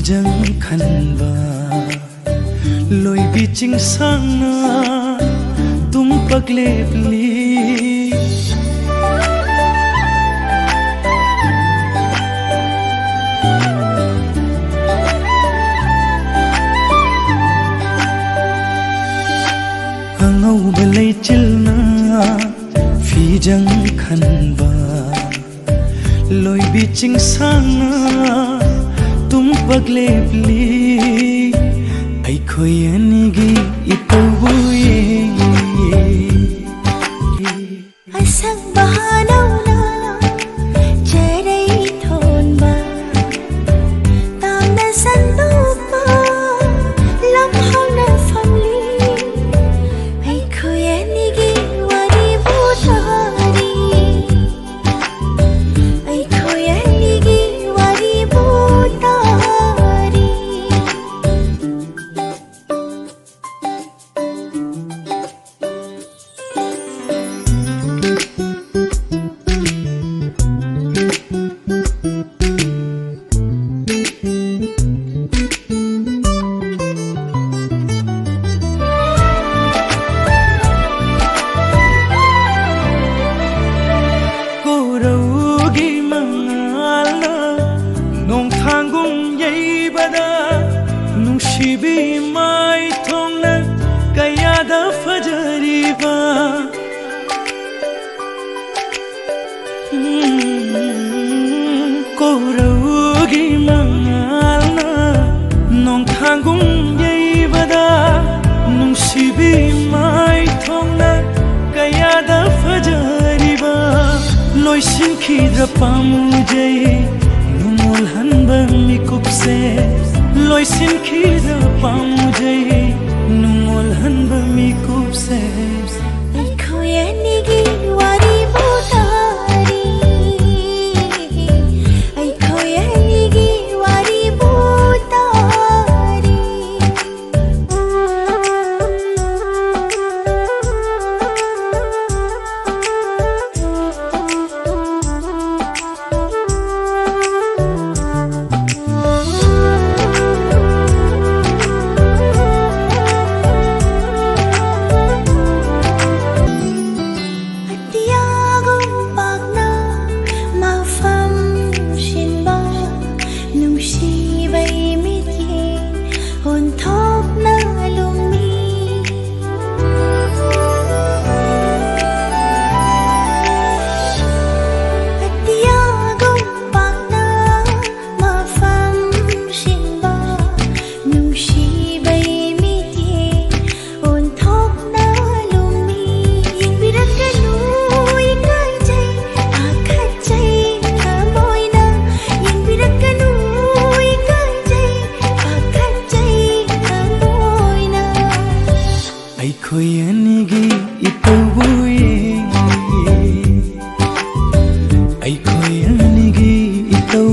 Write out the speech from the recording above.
jang khanba loi bi ching sang na tum pagle pli angau balai chilna phi jang khanba loi bi ching sang na tum pagle pli ai khoi ani gi ipau ye asang bahanau na cherai thon ba tam na san lu pa lam hau na family ai khoi ani gi wari bu thari ai khoi ani gi wari bu thari nungsibi mai thongna kayada fajariba koraugi mangalna nong thangung yeibada nungsibi mai thongna kayada fajariba loisin khidra pamujai numol hanba mikupse loisin khida pamujai numol hanba mikupse ai khoi ani gi wari bu thari ai khoi ani gi wari bu thari ai khoi ani gi ipau ye ai khoi ani gi ipau